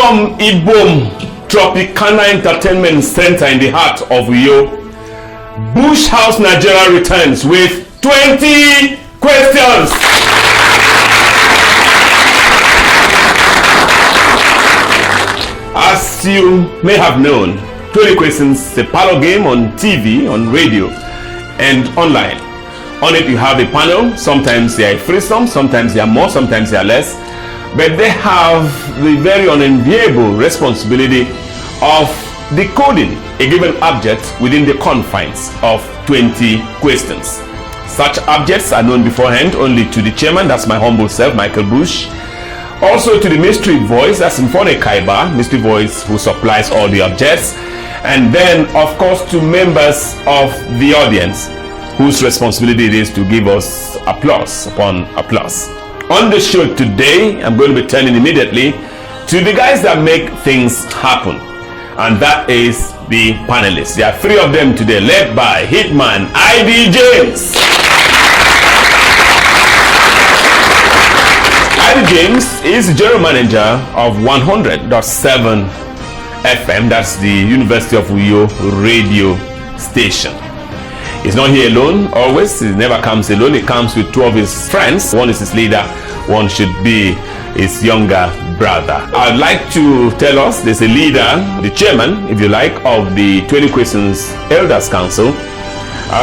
from Ibom Tropicana Entertainment Center in the heart of Uyo, Bush House Nigeria returns with 20 questions. As you may have known, 20 questions is a Parlour game on TV, on radio, and online. On it you have a panel. Sometimes they are threesome, sometimes they are more, sometimes they are less. But they have the very unenviable responsibility of decoding a given object within the confines of 20 questions. Such objects are known beforehand only to the chairman, that's my humble self, Michael Bush. Also to the mystery voice, that's Mfone Kaiba, mystery voice who supplies all the objects. And then, of course, to members of the audience, whose responsibility it is to give us applause upon applause. On the show today, I'm going to be turning immediately to the guys that make things happen, and that is the panelists. There are three of them today, led by Hitman I.D. James. I.D. James is the general manager of 100.7 FM, that's the University of Uyo radio station. He's not here alone, always. He never comes alone. He comes with two of his friends. One is his leader, one should be his younger brother. I'd like to tell us there's a leader, the chairman, if you like, of the 20 Questions Elders Council.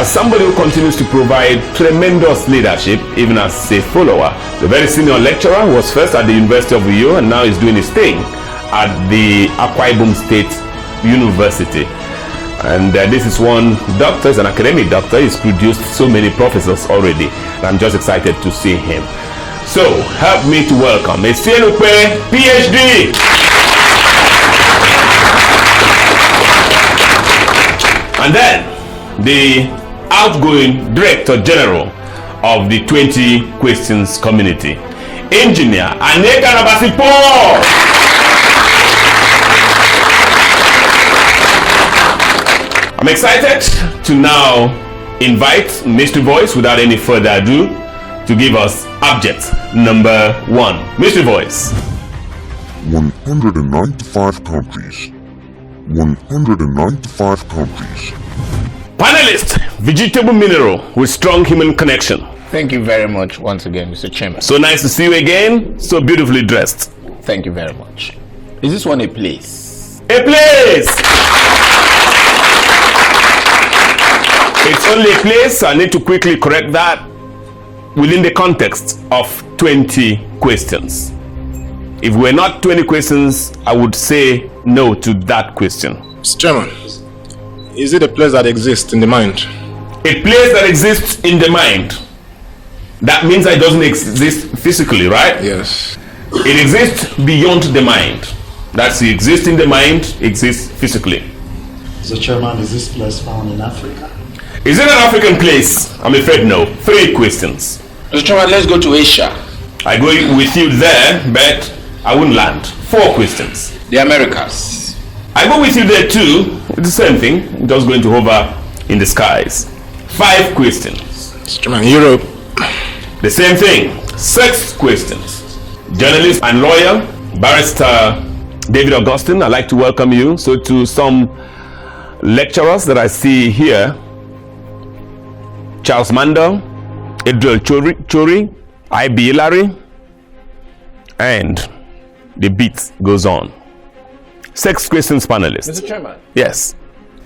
Somebody who continues to provide tremendous leadership, even as a follower. The very senior lecturer who was first at the University of Uyo and now is doing his thing at the Akwa Ibom State University. And this is one doctor, is an academic doctor. He's produced so many professors already. And I'm just excited to see him. So, help me to welcome Esienupe, PhD. And then, the outgoing Director General of the 20 Questions Community, Engineer Aneka Nabasipo. I'm excited to now invite Mystery Voice, without any further ado, to give us object number 1. Mystery Voice. 195 countries. 195 countries. Panelist, vegetable mineral with strong human connection. Thank you very much once again, Mr. Chairman. So nice to see you again, so beautifully dressed. Thank you very much. Is this one a place? A place! It's only a place. I need to quickly correct that within the context of 20 questions. If we're not 20 questions, I would say no to that question. Mr. Chairman, is it a place that exists in the mind? A place that exists in the mind. That means that it doesn't exist physically, right? Yes. It exists beyond the mind. That's it exists in the mind, exists physically. Mr. Chairman, is this place found in Africa? Is it an African place? I'm afraid no. 3 questions. Mr. Chairman, let's go to Asia. I go with you there, but I wouldn't land. 4 questions. The Americas. I go with you there too. It's the same thing. Just going to hover in the skies. 5 questions. Mr. Chairman, Europe. The same thing. 6 questions. Journalist and lawyer, Barrister David Augustine, I'd like to welcome you. So to some lecturers that I see here, Charles Mandel, Idril Chori, I.B. Hillary, and the beat goes on. 6 questions, panelists. Mr. Chairman. Yes.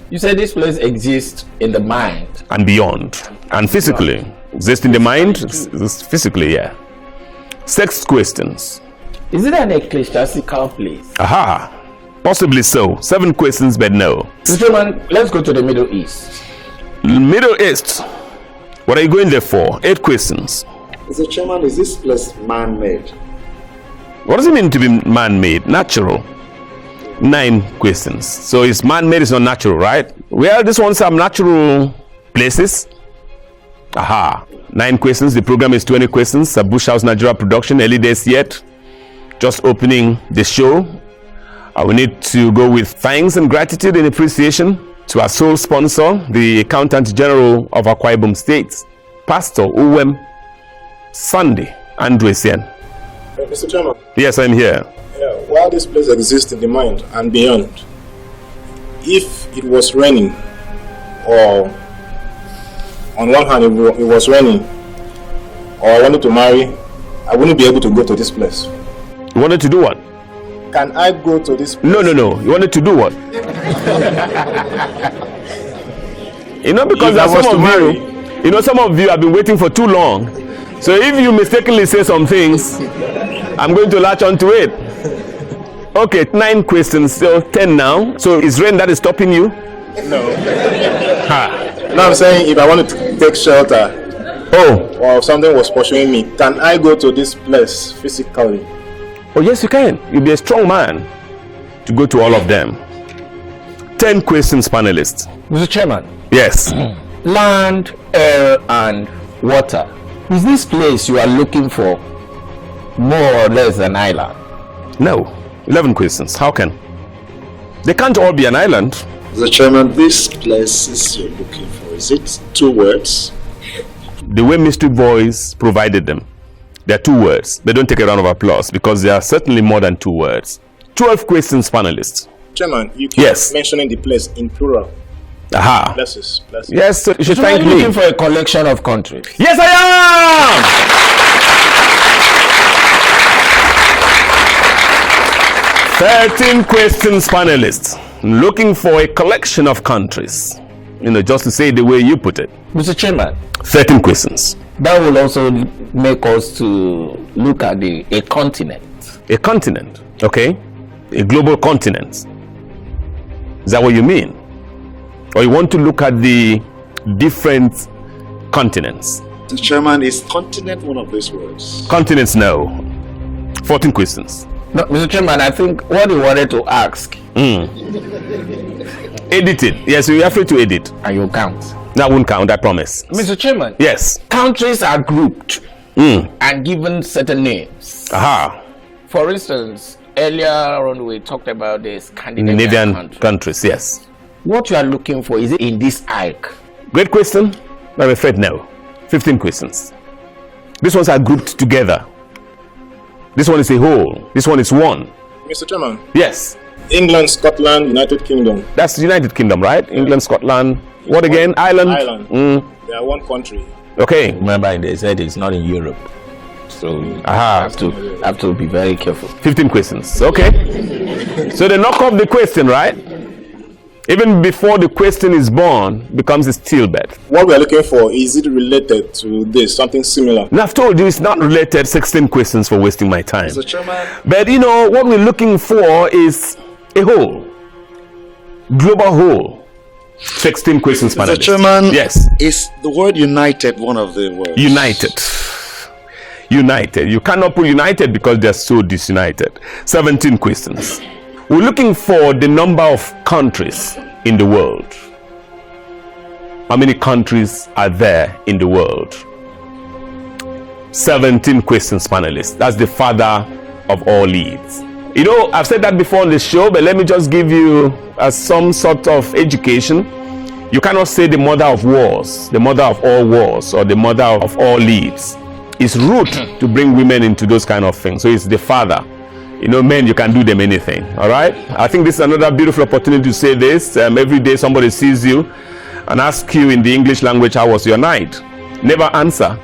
You said this place exists in the mind. And beyond. And physically. Exists in the mind, exists physically, yeah. 6 questions. Is it an ecclesiastical place? Aha. Possibly so. 7 questions, but no. Mr. Chairman, let's go to the Middle East. Middle East. What are you going there for? 8 questions. Mr. Chairman, is this place man-made? What does it mean to be man-made? Natural. 9 questions. So it's man-made, it's not natural, right? Well, this one's some natural places. Aha. 9 questions. The program is 20 questions. A Bush House Nigeria production. Early days yet. Just opening the show. We need to go with thanks and gratitude and appreciation to our sole sponsor, the Accountant General of Akwa Ibom State, Pastor Uwem Sunday Andresian. Mr. Chairman. Yes, I'm here. While this place exists in the mind and beyond. If it was raining, or on one hand it was raining, or I wanted to marry, I wouldn't be able to go to this place. You wanted to do what? Can I go to this place? No. You wanted to do what? Because there are some of you have been waiting for too long. So if you mistakenly say some things, I'm going to latch on to it. Okay, 9 questions, so 10 now. So is rain that is stopping you? No. No, I'm saying if I wanted to take shelter, or if something was pursuing me, can I go to this place physically? Oh, yes, you can. You'll be a strong man to go to all of them. 10 questions, panelists. Mr. Chairman. Yes. Land, air, and water. Is this place you are looking for more or less an island? No. 11 questions. How can? They can't all be an island. Mr. Chairman, this places you're looking for, is it 2 words? The way Mystery Boys provided them, there are 2 words. They don't take a round of applause because there are certainly more than 2 words. 12 questions, panelists. Chairman, you keep mentioning the place in plural. Aha. Places. Yes, so you should thank me. Are you looking for a collection of countries? Yes, I am! 13 questions, panelists. Looking for a collection of countries. Just to say the way you put it. Mr. Chairman. 13 questions. That will also make us to look at a continent. A continent, okay? A global continent. Is that what you mean? Or you want to look at the different continents? Mr. Chairman, is continent one of these words? Continents, no. 14 questions. No, Mr. Chairman, I think what he wanted to ask. Edit it. Yes, you are free to edit. And you count. That won't count, I promise. Mr. Chairman. Yes. Countries are grouped and given certain names. Aha. For instance, earlier on we talked about the Scandinavian countries, yes. What you are looking for, is it in this arc? Great question. I'm afraid no. 15 questions. These ones are grouped together. This one is a whole. This one is one. Mr. Chairman. Yes. England, Scotland, United Kingdom. That's the United Kingdom, right? England, Scotland. What again? Ireland? Ireland. They are one country. Okay. Remember, they said it's not in Europe. So I have to be very careful. 15 questions. Okay. So they knock off the question, right? Even before the question is born, becomes a stillbirth. What we are looking for, is it related to this, something similar? And I've told you it's not related. 16 questions for wasting my time. Mr. Chairman. But what we're looking for is a whole. Global whole. 16 questions, Mr. Chairman. Yes. Is the word united one of the words? United. You cannot put united because they're so disunited. 17 questions. We're looking for the number of countries in the world. How many countries are there in the world? 17 questions, panelists. That's the father of all leads. I've said that before on the show, but let me just give you some sort of education. You cannot say the mother of wars, the mother of all wars, or the mother of all leads. It's rude to bring women into those kind of things. So it's the father. Men, you can do them anything. All right. I think this is another beautiful opportunity to say this. Every day somebody sees you and asks you in the English language, how was your night? Never answer,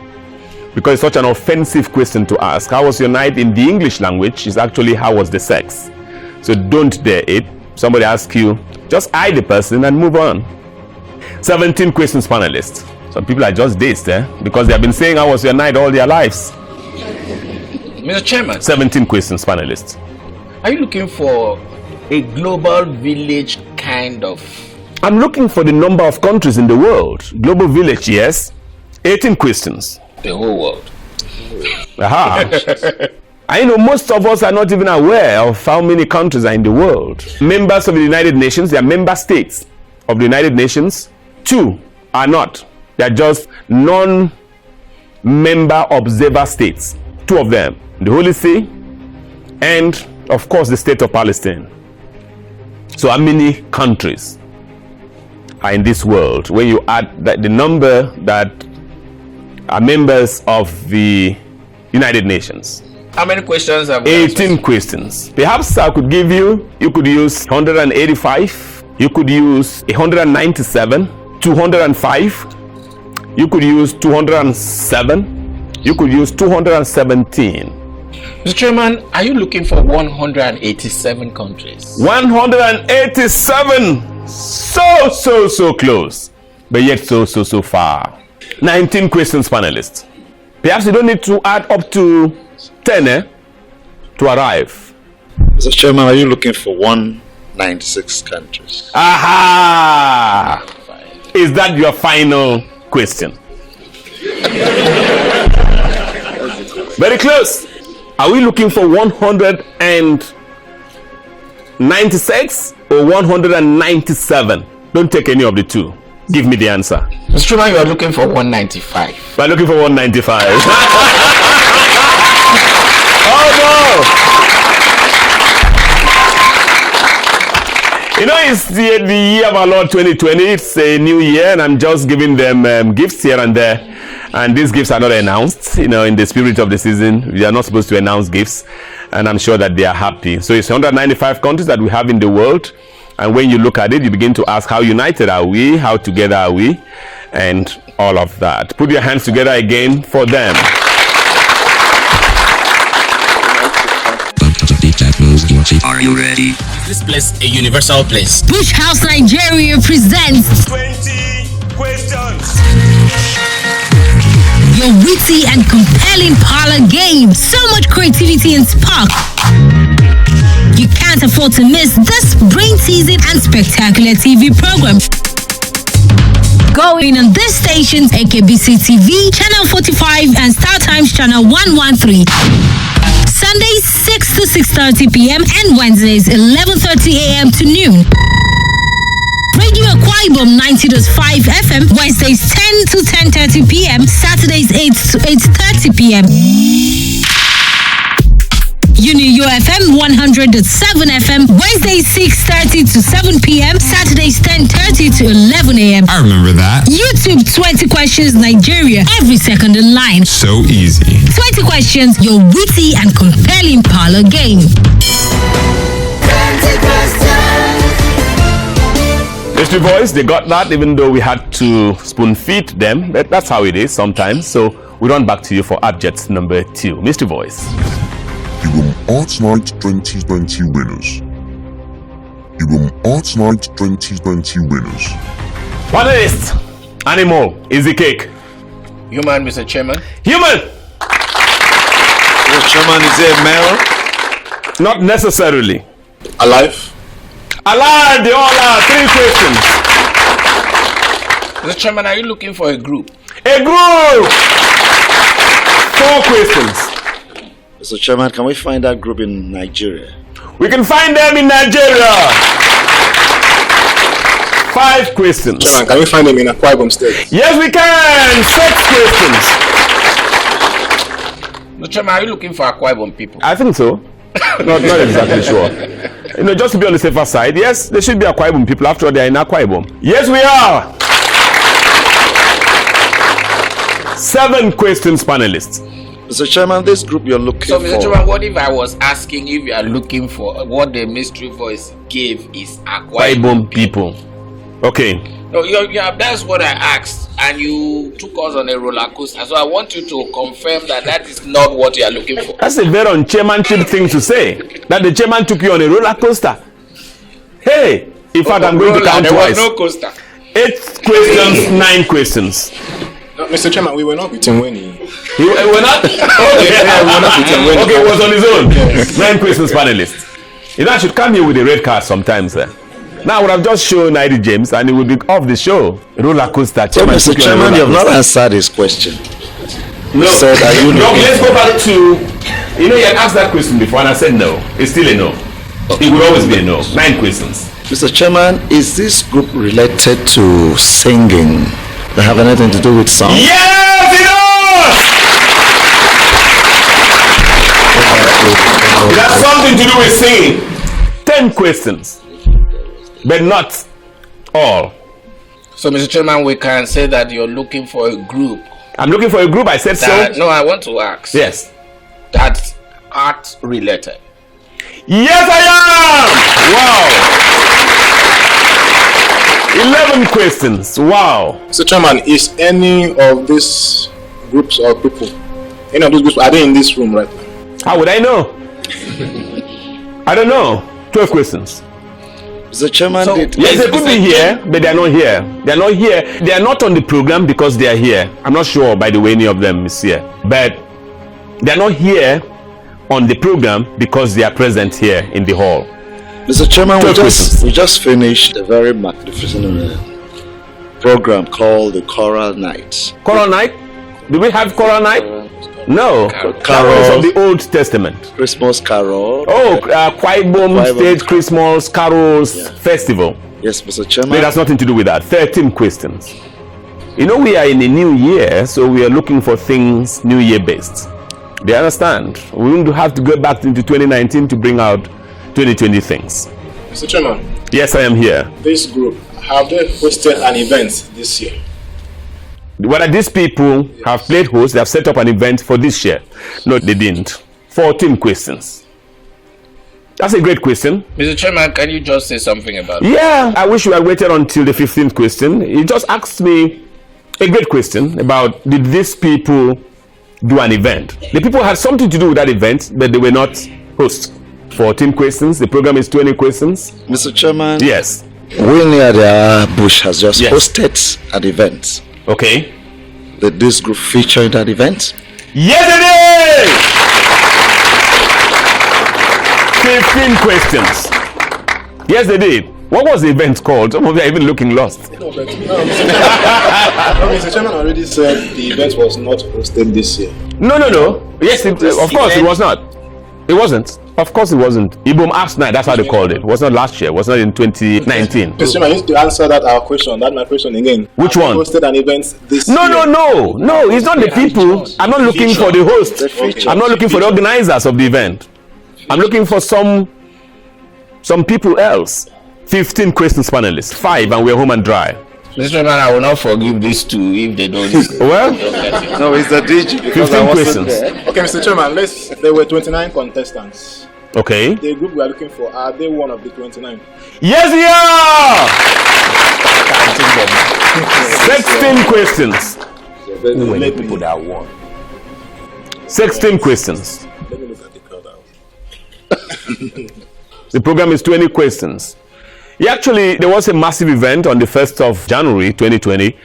because it's such an offensive question to ask. How was your night in the English language is actually how was the sex. So don't dare it. Somebody asks you, just eye the person and move on. 17 questions, panelists. Some people are just dazed, because they have been saying how was your night all their lives. Mr. Chairman. 17 questions, panelists. Are you looking for a global village kind of? I'm looking for the number of countries in the world. Global village, yes. 18 questions. The whole world. Aha. Most of us are not even aware of how many countries are in the world. Members of the United Nations, they are member states of the United Nations. 2 are not. They are just non-member observer states. 2 of them. The Holy See and, of course, the state of Palestine. So how many countries are in this world? When you add the number that are members of the United Nations, How many questions have we 18 questions. Perhaps I could give you could use 185, you could use 197, 205, you could use 207, you could use 217. Mr. Chairman, are you looking for 187 countries? 187! So close, but yet so far. 19 questions, panelists. Perhaps you don't need to add up to 10 to arrive. Mr. Chairman, are you looking for 196 countries? Aha! Is that your final question? Very close. Are we looking for 196 or 197? Don't take any of the two. Give me the answer. Mr. Chairman, you are looking for 195. We're looking for 195. Oh no! You know, it's the year of our Lord 2020. It's a new year, and I'm just giving them gifts here and there. And these gifts are not announced. You know, in the spirit of the season, we are not supposed to announce gifts. And I'm sure that they are happy. So it's 195 countries that we have in the world. And when you look at it, you begin to ask, how united are we? How together are we? And all of that. Put your hands together again for them. Are you ready? This place a universal place. Bush House Nigeria presents 20 questions. your witty and compelling parlor game. So much creativity and spark. You can't afford to miss this brain-teasing and spectacular TV program. Going on these stations: AKBC TV, Channel 45 and Star Times Channel 113. Sundays 6 to 6:30 p.m. and Wednesdays 11:30 a.m. to noon. Radio Akwa Ibom 90.5 FM, Wednesdays 10 to 10:30 p.m. Saturdays 8 to 8:30 p.m. Unio FM 100.7 FM, Wednesdays 6:30 to 7 p.m. Saturdays 10:30 to 11 a.m. I remember that. YouTube 20 Questions Nigeria, every second in line. So easy. 20 Questions, your witty and compelling parlor game. 20 questions. Mystery Voice, they got that, even though we had to spoon feed them. But that's how it is sometimes. So we run back to you for abject number 2. Mystery Voice. Ibom Art Night 2020 winners. Ibom Art Night 2020 winners. Panelist, animal is the cake. Human, Mr. Chairman. Human. Mr. Chairman, is it a male? Not necessarily. Alive? Alive, they all are. 3 questions. Mr. Chairman, are you looking for a group? A group. 4 questions. Mr. Chairman, can we find that group in Nigeria? We can find them in Nigeria. 5 questions. Chairman, can we find them in Akwa Ibom State? Yes, we can. 6 questions. Mr. Chairman, are you looking for Akwa Ibom people? I think so. not exactly sure. You know, just to be on the safer side, yes, there should be Akwa Ibom people. After all, they are in Akwa Ibom. Yes, we are. 7 questions, panelists. Mr. Chairman, this group you're looking So, for. Mr. Chairman, what if I was asking if you are looking for what the mystery voice gave is Akwa Ibom people. Okay. No, that's what I asked, and you took us on a roller coaster. So I want you to confirm that is not what you are looking for. That's a very unchairmanship thing to say. That the chairman took you on a roller coaster. Hey, in fact, I'm going to count twice. There was no coaster. 8 questions, 9 questions. No, Mr. Chairman, we were not with him when he... We were not? Okay, we were not with him when okay, it was on his own. 9 questions, panelists. You know, I should come here with a red card sometimes. Now I would have just shown ID James and he would be off the show. Roller coaster. So, Mr. Chairman, you have not answered his question. No, Said, are you no, looking let's go back to, you know, you had asked that question before and I said no. It's still a no. It will always be a no. 9 questions. Mr. Chairman, is this group related to singing? They have anything to do with song? Yes, it does! It has something to do with singing. 10 questions. But not all. So, Mr. Chairman, we can say that you're looking for a group. I'm looking for a group. I said so. No, I want to ask. Yes. That art related? Yes, I am! Wow! 11 questions. Wow. Mr. Chairman, is any of these groups or people, any of those groups, are they in this room right now? How would I know? I don't know. 12 questions. Mr. Chairman, Yes, they could be here, but they are not here. They are not here. They are not on the program because they are here. I'm not sure, by the way, any of them is here. But they are not here on the program because they are present here in the hall. Mr. Chairman, 12 questions. we just finished a very magnificent program called the Choral Night. Choral night? Do we have choral night? No. Carols of the Old Testament. Christmas Carol. Oh, Kwaibom State Christmas Carols Festival. Yes, Mr. It Chairman. has nothing to do with that. 13 questions. You know, we are in a new year, so we are looking for things New Year based. Do you understand? We won't have to go back into 2019 to bring out 2020 things. Mr. Chairman, Yes, I am here. this group, have they hosted an event this year? Whether these people have played host, they have set up an event for this year. No, they didn't. 14 questions. That's a great question. Mr. Chairman, can you just say something about it? Yeah, I wish you had waited until the 15th question. He just asked me a great question about, did these people do an event? The people had something to do with that event, but they were not hosts. 14 questions. The program is 20 questions. Mr. Chairman. Yes. Winnie Bush has just Yes. hosted an event. Okay. Did this group feature in that event? Yes, it is! 15 questions. Yes, they did. What was the event called? Some of you are even looking lost. No, but Mr. Chairman already said the event was not hosted this year. No. Yes, of course it was not. It wasn't. Of course it wasn't. Ibom Arts Night, that's how they called it. It was not last year. It was not in 2019. Mr. Chairman, you need to answer our question. That's my question again. Which Have one? they hosted an event this year? No, it's not the people. I'm not looking for the host. I'm not looking for the organizers of the event. I'm looking for some people else. 15 questions panelists, 5, and we're home and dry. Mr. Chairman, I will not forgive these two if they don't. Well, No, it's the DJ. 15 questions. Okay, Mr. Chairman, there were 29 contestants. Okay. The group we are looking for, are they one of the 29? Yes, we are! 16 questions. Let me, that one. 16 questions. let me look at the crowd out. The program is 20 questions. Yeah, actually, there was a massive event on the 1st of January 2020,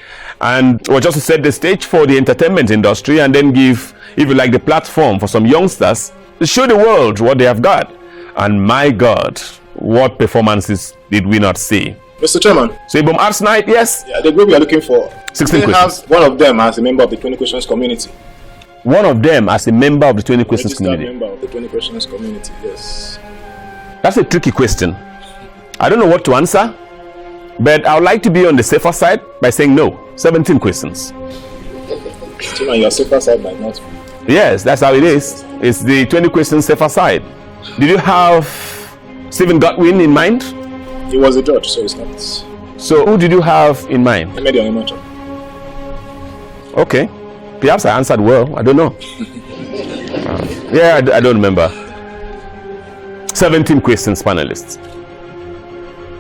and it was just to set the stage for the entertainment industry and then give, if you like, the platform for some youngsters to show the world what they have got. And my God, what performances did we not see? Mr. Chairman, So, Ibom Arts Night, yes? yeah, the group we are looking for, 16 they questions. have one of them as a member of the 20 questions community. One of them as a member of the 20 questions Registered community. member of the 20 questions community, yes. That's a tricky question. I don't know what to answer, but I would like to be on the safer side by saying no. 17 questions. Mr. Chairman, you are safer side by not. Yes, that's how it is. It's the 20 questions safer side. Did you have Stephen Godwin in mind? He was a judge, so it's not. So who did you have in mind? I made your image. Okay. Perhaps I answered well. I don't know. I don't remember. 17 questions panelists.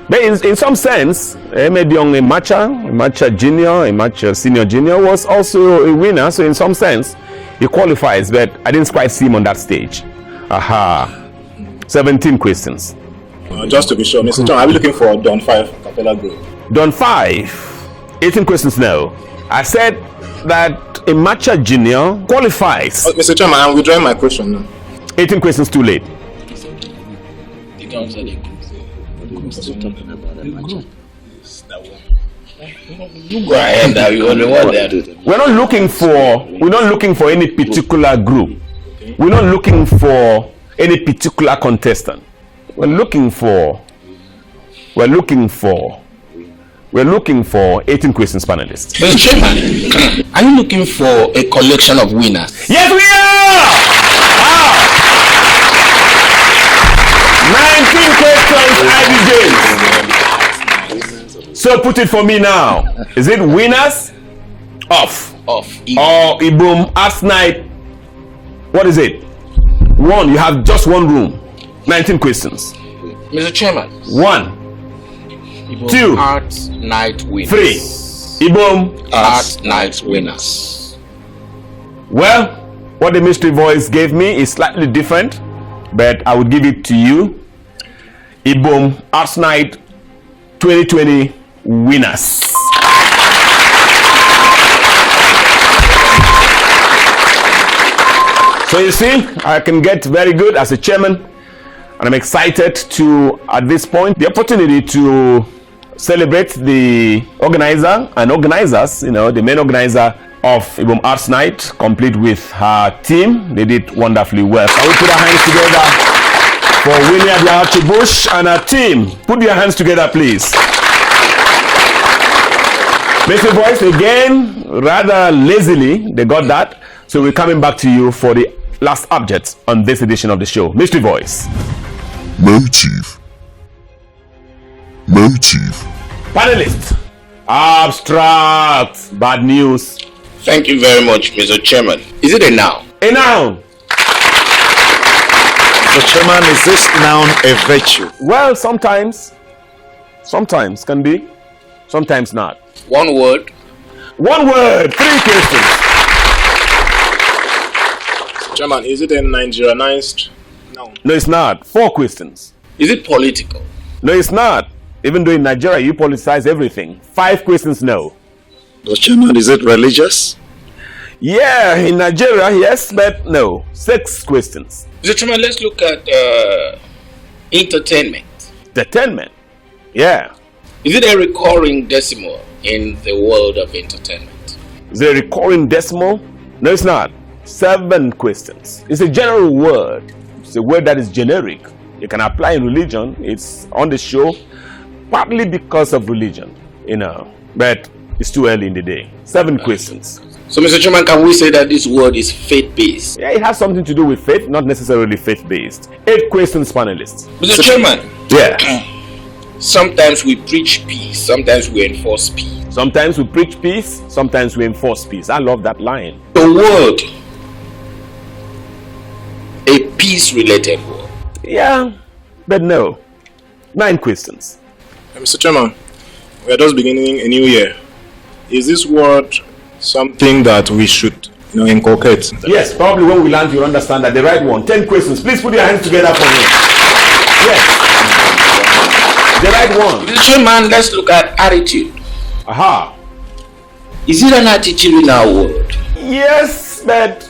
But in some sense, Emediong Imacha Junior, Imacha Senior Junior was also a winner. So in some sense, he qualifies, but I didn't quite see him on that stage. Aha. 17 questions. Just to be sure, Mr. Chairman, are we looking for Don 5 Capella Group? Done 5. 18 questions now. I said that Imacha Junior qualifies. Mr. Chairman, I'm withdrawing my question now. 18 questions too late. You go ahead, now you only want that. We're not looking for any particular group. We're not looking for any particular contestant. We're looking for 18 questions panelists. Mr. Chairman, are you looking for a collection of winners? Yes, we are! Wow! 19 questions, Ivy James. So put it for me now. Is it winners of Of or Ibom Arts Night? What is it? 1. You have just one room. 19 questions. Mr. Chairman. 1. 2. Art night winners. 3. Ibom. Art night winners. Well, what the mystery voice gave me is slightly different, but I will give it to you. Ibom Arts Night 2020 winners. So you see, I can get very good as a chairman, and I'm excited to, at this point, the opportunity to celebrate the organizer and organizers, the main organizer of Ibom Arts Night, complete with her team. They did wonderfully well. Can we put our hands together for Winnie Abiyachi-Bush and her team? Put your hands together, please. Mr. Voice, again, rather lazily, they got that. So we're coming back to you for the last object on this edition of the show. Mystery Voice. Motive. Panelist. Abstract. Bad news. Thank you very much, Mr. Chairman. Is it a noun? A noun. Mr. Chairman, is this noun a virtue? Well, sometimes can be, sometimes not. One word. 1 word. 3 questions. Chairman, is it a Nigerianized noun? No, it's not. 4 questions. Is it political? No, it's not. Even though in Nigeria you politicize everything. 5 questions, no. Mr. Chairman, is it religious? Yeah, in Nigeria, yes, but no. 6 questions. Mr. Chairman, let's look at entertainment. Entertainment. Yeah. Is it a recurring decimal in the world of entertainment? Is it a recurring decimal? No, it's not. 7 questions. It's a general word. It's a word that is generic. You can apply in religion. It's on the show, partly because of religion, but it's too early in the day. 7 questions. So, Mr. Chairman, can we say that this word is faith-based? Yeah, it has something to do with faith, not necessarily faith-based. 8 questions, panelists. Mr. Chairman. Yeah. Sometimes we preach peace, sometimes we enforce peace. Sometimes we preach peace, sometimes we enforce peace. I love that line. The word, a peace-related word. Yeah, but no. 9 questions. Mr. Chairman, we are just beginning a new year. Is this word something that we should inculcate? Yes, probably when we land you'll understand that the right one. 10 questions. Please put your hands together for me. Yes. The right one. Mr. Chairman, let's look at attitude. Aha. Is it an attitudinal word? Yes, but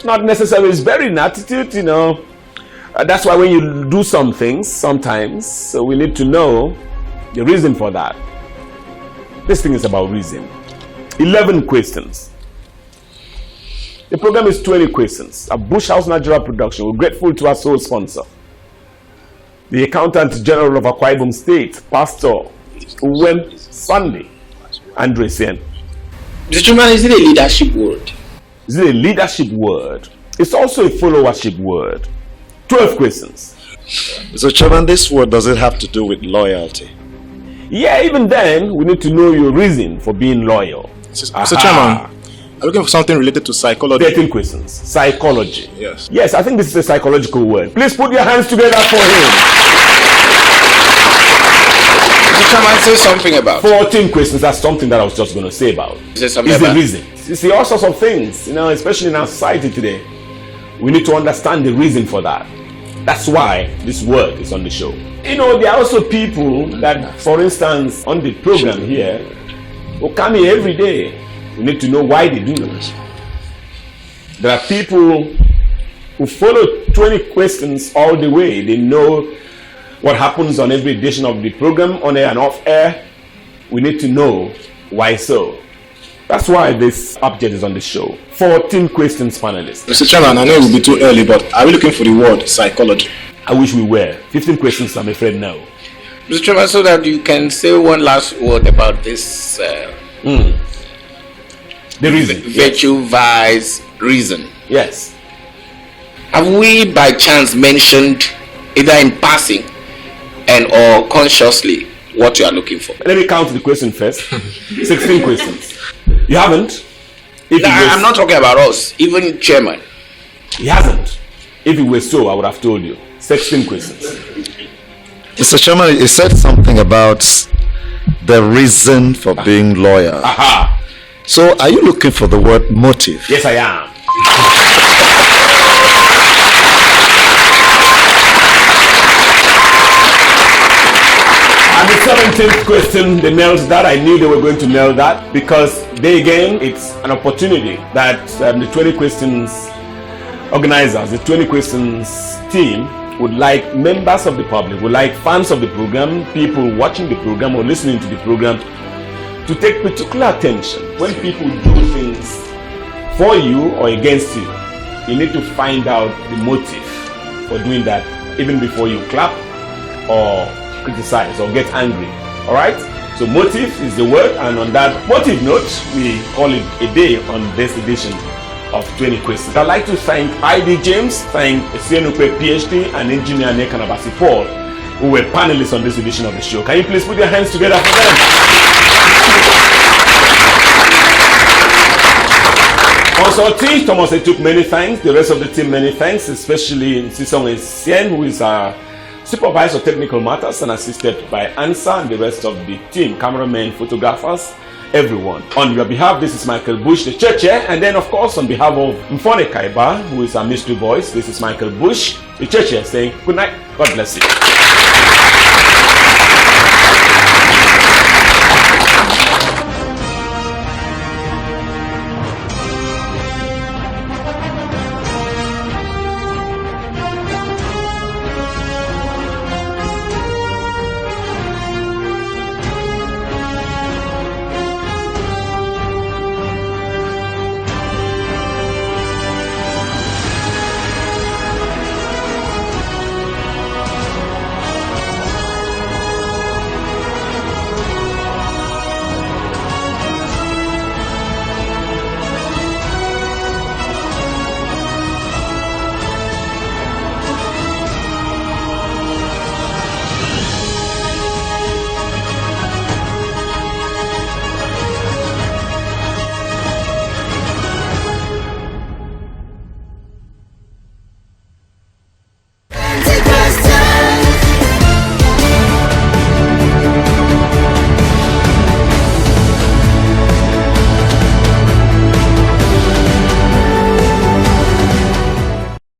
not necessarily. It's very in attitude, That's why when you do some things, sometimes, so we need to know the reason for that. This thing is about reason. 11 questions. The program is 20 questions. A Bush House Nigeria production. We're grateful to our sole sponsor, the Accountant General of Akwa Ibom State, Pastor Uwem Sunday Andresian. Mr. Chairman, is it a leadership word? Is it a leadership word? It's also a followership word. 12 questions. Mr. Chairman, this word, does it have to do with loyalty? Yeah, even then, we need to know your reason for being loyal. Mr. Chairman, I'm looking for something related to psychology. 13 questions. Psychology. Yes. Yes, I think this is a psychological word. Please put your hands together for him. Mr. Chairman, say something about 14 questions. That's something that I was just going to say about. Say something It's about the reason. You see, all sorts of things, especially in our society today. We need to understand the reason for that. That's why this word is on the show. There are also people that, for instance, on the program here, who come here every day. We need to know why they do this. There are people who follow 20 questions all the way. They know what happens on every edition of the program, on air and off air. We need to know why so. That's why this object is on the show. 14 questions, panelists. Mr. Chairman, I know it will be too early, but are we looking for the word psychology? I wish we were. 15 questions, I'm afraid no. Mr. Chairman, so that you can say one last word about this. The reason. Virtue, vice, reason. Yes. Have we by chance mentioned, either in passing and or consciously, what you are looking for? Let me count the question first. 16 questions. You haven't? I'm not talking about us, even chairman. He hasn't. If it were so, I would have told you. 16 questions. Mr. Chairman, you said something about the reason for being lawyer. Aha. So are you looking for the word motive? Yes, I am. And the 17th question, they nailed that. I knew they were going to nail that because they, again, it's an opportunity that the 20 questions organizers, the 20 questions team would like members of the public, would like fans of the program, people watching the program or listening to the program to take particular attention. When people do things for you or against you, you need to find out the motive for doing that even before you clap or criticize or get angry. All right? So motive is the word, and on that motive note, we call it a day on this edition of 20 questions. I'd like to thank ID James, thank Esienukwe PhD, and engineer Nekanabasi Paul, who were panelists on this edition of the show. Can you please put your hands together for them? Also, T. Thomas took many thanks, the rest of the team many thanks, especially Sisong Sien, who is our supervisor of technical matters and assisted by Ansa and the rest of the team, cameramen, photographers, everyone. On your behalf, this is Michael Bush, the church chair, and then of course on behalf of Mfone Kaiba, who is our mystery voice, this is Michael Bush, the church chair, saying good night, God bless you.